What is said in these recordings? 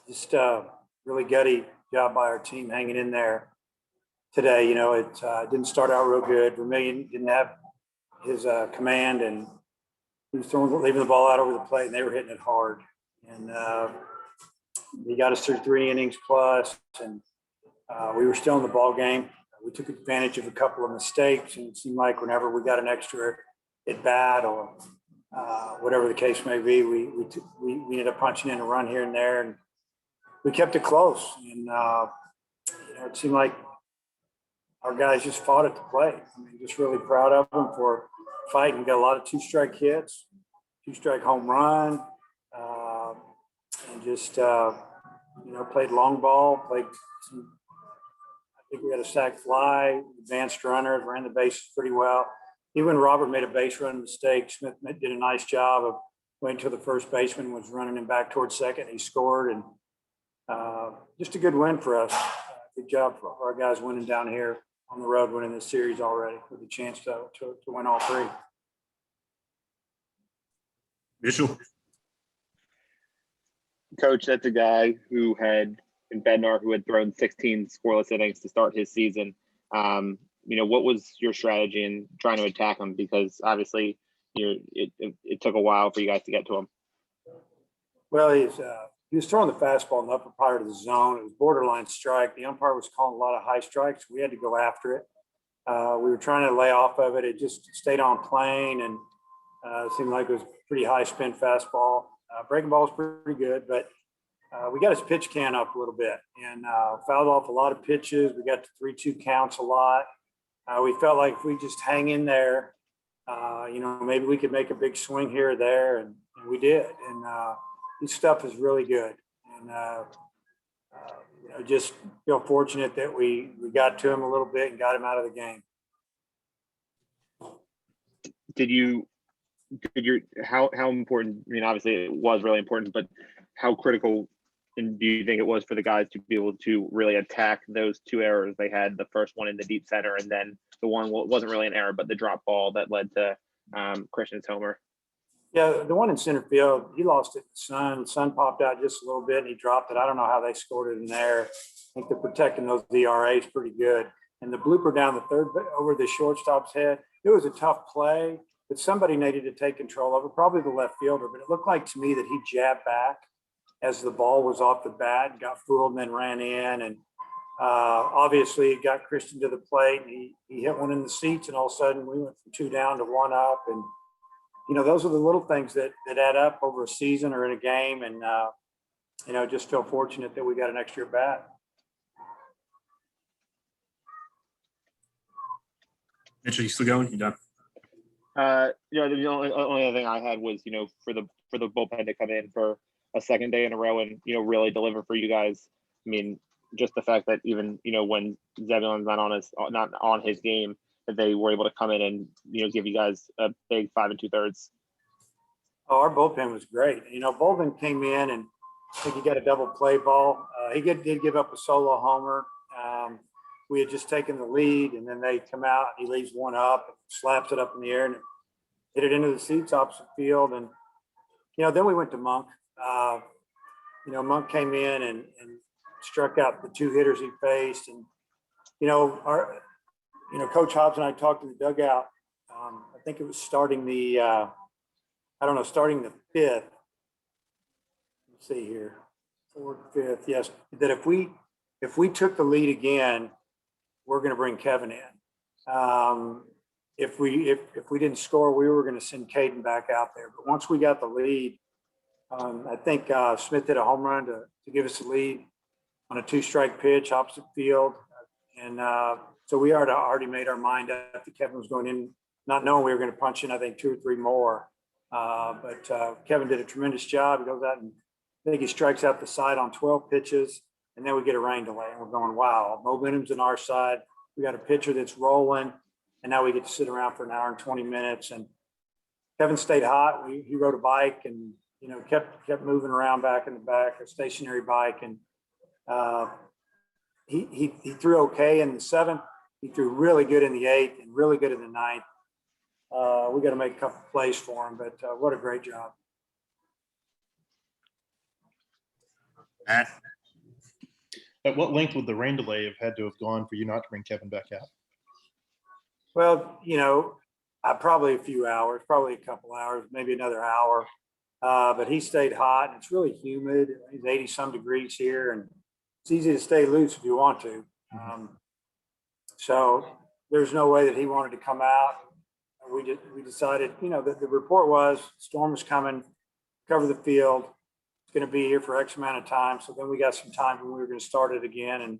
just really gutty job by our team hanging in there today. It didn't start out real good. Vermillion didn't have his command, and he was leaving the ball out over the plate, and they were hitting it hard. And he got us through 3 innings plus, and we were still in the ball game. We took advantage of a couple of mistakes, and it seemed like whenever we got an extra at bat or whatever the case may be, we ended up punching in a run here and there, and we kept it close. And it seemed like our guys just fought at the plate. I mean, just really proud of them for fighting. Got a lot of 2-strike hits, 2-strike home run, and just played long ball. Played some. I think we had a sac fly, advanced runners, ran the bases pretty well. Even Robert made a base run mistake. Smith did a nice job of waiting until the first baseman was running him back towards second. He scored, and just a good win for us. Good job for our guys winning down here on the road, winning this series already with a chance to win all 3. Mitchell. Coach, that's a guy who had in Bednar who had thrown 16 scoreless innings to start his season. What was your strategy in trying to attack him? Because obviously, it took a while for you guys to get to him. Well, he was throwing the fastball in the upper part of the zone. It was borderline strike. The umpire was calling a lot of high strikes. We had to go after it. We were trying to lay off of it. It just stayed on plane, and it seemed like it was a pretty high spin fastball. Breaking ball was pretty good, but we got his pitch count up a little bit and fouled off a lot of pitches. We got to 3-2 counts a lot. We felt like if we just hang in there, maybe we could make a big swing here or there, and we did. And his stuff is really good. And just feel fortunate that we got to him a little bit and got him out of the game. How important? I mean, obviously it was really important, but how critical and do you think it was for the guys to be able to really attack those 2 errors they had? The first one in the deep center, and then the one wasn't really an error, but the drop ball that led to Christian's homer. Yeah, the one in center field, he lost it in the sun. The sun popped out just a little bit, and he dropped it. I don't know how they scored it in there. I think they're protecting those DRAs pretty good. And the blooper down the third over the shortstop's head, it was a tough play, but somebody needed to take control of it, probably the left fielder. But it looked like to me that he jabbed back as the ball was off the bat, got fooled, and then ran in. And obviously it got Christian to the plate, and he hit one in the seats, and all of a sudden we went from 2 down to 1 up. And those are the little things that add up over a season or in a game. And just feel fortunate that we got an extra bat. Mitchell, you still going? You done? The only other thing I had was, for the bullpen to come in for a second day in a row and, really deliver for you guys. I mean, just the fact that even, when Zebulon's not on his game, that they were able to come in and, give you guys a big 5 2/3. Oh, our bullpen was great. Bolden came in, and I think he got a double play ball. He did give up a solo homer. We had just taken the lead, and then they come out, and he leaves 1 up, and slaps it up in the air, and hit it into the seats opposite field. And, then we went to Monk. Monk came in and struck out the 2 hitters he faced. And, Coach Hobbs and I talked in the dugout. I think it was starting the 5th. Let's see here, 4th, 5th. Yes, that if we took the lead again, we're going to bring Kevin in. If we didn't score, we were going to send Caden back out there. But once we got the lead, I think Smith hit a home run to give us the lead on a 2-strike pitch opposite field. And so we already made our mind up that Kevin was going in, not knowing we were going to punch in, I think, 2 or 3 more. But Kevin did a tremendous job. He goes out and I think he strikes out the side on 12 pitches, and then we get a rain delay. And we're going, wow, momentum's on our side. We got a pitcher that's rolling, and now we get to sit around for an hour and 20 minutes. And Kevin stayed hot. He rode a bike and, kept moving around back in the back, a stationary bike. And he threw okay in the 7th. He threw really good in the 8th and really good in the 9th. We got to make a couple plays for him, but what a great job. Matt, At what length would the rain delay have had to have gone for you not to bring Kevin back out? Well, probably a few hours, probably a couple hours, maybe another hour. But he stayed hot and it's really humid. It's 80 some degrees here and it's easy to stay loose if you want to. So there's no way that he wanted to come out. We decided, that the report was storm was coming, cover the field. It's going to be here for X amount of time. So then we got some time when we were going to start it again. And,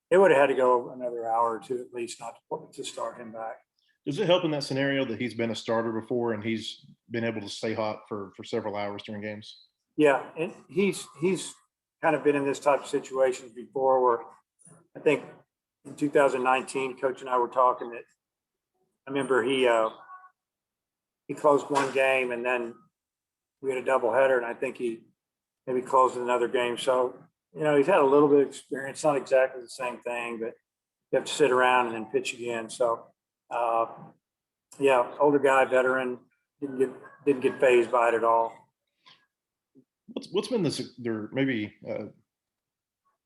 it would have had to go another hour or two at least not to start him back. Does it help in that scenario that he's been a starter before and he's been able to stay hot for several hours during games? Yeah, and he's kind of been in this type of situations before where I think in 2019, Coach and I were talking that I remember he closed one game and then we had a doubleheader and I think he maybe closed another game. So, he's had a little bit of experience, not exactly the same thing, but you have to sit around and then pitch again. So, older guy, veteran, didn't get phased by it at all. What's been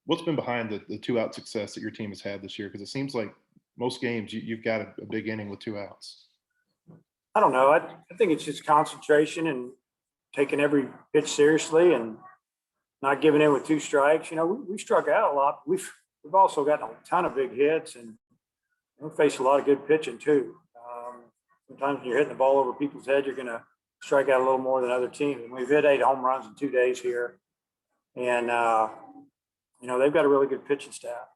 what's been behind the 2-out success that your team has had this year? Because it seems like most games you've got a big inning with 2 outs. I don't know. I think it's just concentration and taking every pitch seriously and not giving in with 2 strikes. We struck out a lot. We've also gotten a ton of big hits and we face a lot of good pitching too. Sometimes when you're hitting the ball over people's head, you're going to strike out a little more than other teams. And we've hit 8 home runs in 2 days here. And, they've got a really good pitching staff.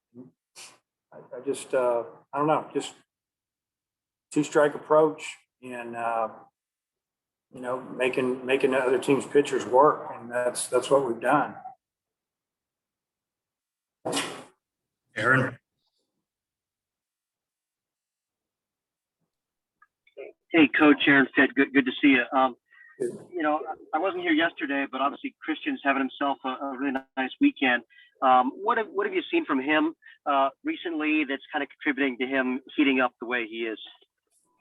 I just, I don't know, just 2-strike approach and, making the other team's pitchers work. And that's what we've done. Aaron, Hey, Coach Aaron Fitt, good to see you. I wasn't here yesterday, but obviously Christian's having himself a really nice weekend. What have you seen from him recently that's kind of contributing to him heating up the way he is?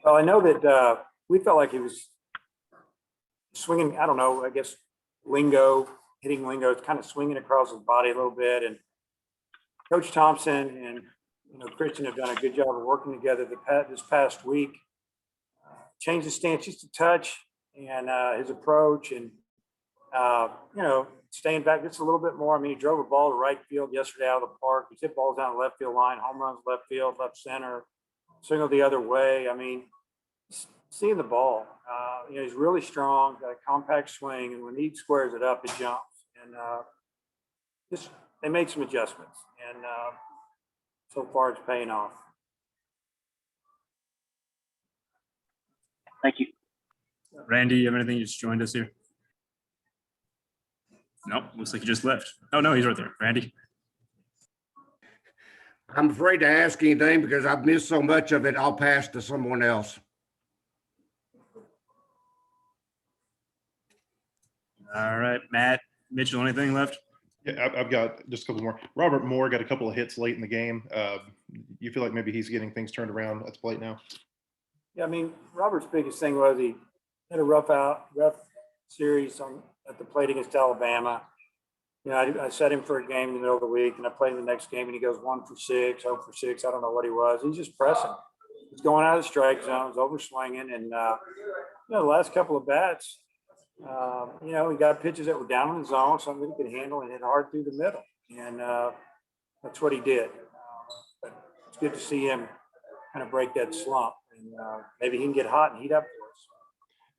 Well, I know that we felt like he was swinging, I don't know, I guess hitting lingo, it's kind of swinging across his body a little bit. And Coach Thompson and Christian have done a good job of working together this past week. Changed his stance just a touch and his approach and, staying back just a little bit more. I mean, he drove a ball to right field yesterday out of the park. He hit balls down the left field line, home runs left field, left center, single the other way. I mean, seeing the ball, he's really strong, got a compact swing, and when he squares it up, it jumps. And they made some adjustments, and so far it's paying off. Thank you. Randy, you have anything? You just joined us here. Nope, looks like you just left. Oh, no, he's right there. Randy. I'm afraid to ask anything because I've missed so much of it. I'll pass to someone else. All right, Matt, Mitchell, anything left? Yeah, I've got just a couple more. Robert Moore got a couple of hits late in the game. You feel like maybe he's getting things turned around at the plate now? Yeah, I mean, Robert's biggest thing was he had a rough series at the plate against Alabama. I set him for a game in the middle of the week, and I played him the next game, and he goes 1 for 6, 0 for 6. I don't know what he was. He's just pressing. He's going out of the strike zone, he's over swinging, and the last couple of bats, he got pitches that were down in the zone, something he could handle, and hit hard through the middle, and that's what he did. But it's good to see him kind of break that slump, and maybe he can get hot and heat up for us.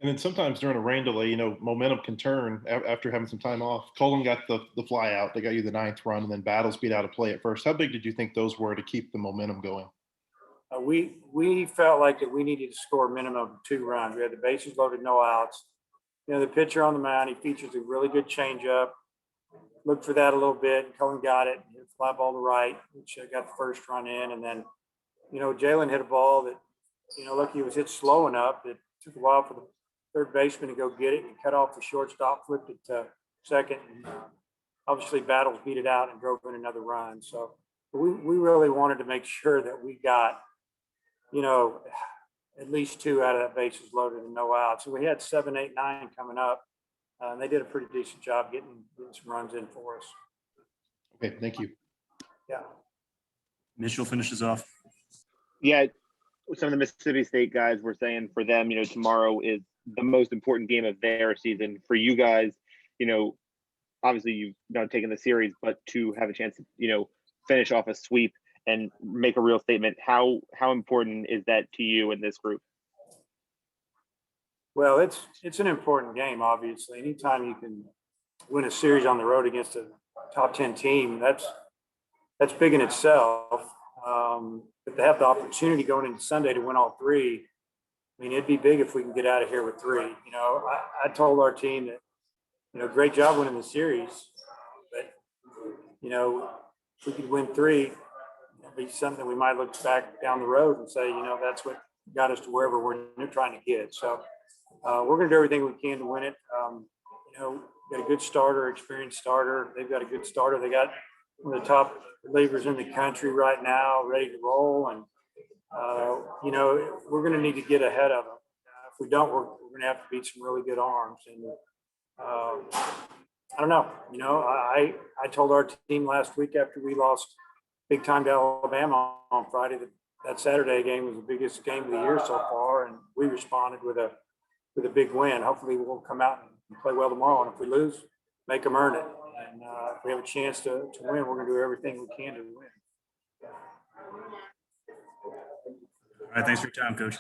And then sometimes during a rain delay, momentum can turn after having some time off. Colin got the fly out. They got you the 9th run, and then Battles beat out a play at first. How big did you think those were to keep the momentum going? We felt like that we needed to score a minimum of 2 runs. We had the bases loaded, no outs. The pitcher on the mound, he features a really good changeup. Looked for that a little bit, and Colin got it. Hit a fly ball to right, which got the first run in. And then, Jalen hit a ball that, lucky it was hit slow enough that it took a while for the third baseman to go get it and cut off the shortstop, flipped it to second. And, obviously, Battles beat it out and drove in another run. So we really wanted to make sure that we got, at least 2 out of that bases loaded and no outs. So we had 7, 8, 9 coming up. And they did a pretty decent job getting some runs in for us. Okay, thank you. Yeah. Mitchell finishes off. Yeah, some of the Mississippi State guys were saying for them, tomorrow is the most important game of their season. For you guys, obviously you've now taken the series, but to have a chance to, finish off a sweep and make a real statement, how important is that to you in this group? Well, it's an important game, obviously. Anytime you can win a series on the road against a top 10 team, that's big in itself. But to have the opportunity going into Sunday to win all three, I mean, it'd be big if we can get out of here with three. I told our team that, great job winning the series, but, if we could win three, it'd be something we might look back down the road and say, that's what got us to wherever we're trying to get. So we're going to do everything we can to win it. Got a good starter, experienced starter. They've got a good starter. They got one of the top relievers in the country right now, ready to roll. And, we're going to need to get ahead of them. If we don't, we're going to have to beat some really good arms. And I don't know. I told our team last week after we lost big time to Alabama on Friday that Saturday game was the biggest game of the year so far, and we responded with a big win. Hopefully, we'll come out and play well tomorrow. And if we lose, make them earn it. And if we have a chance to win, we're going to do everything we can to win. All right, thanks for your time, Coach.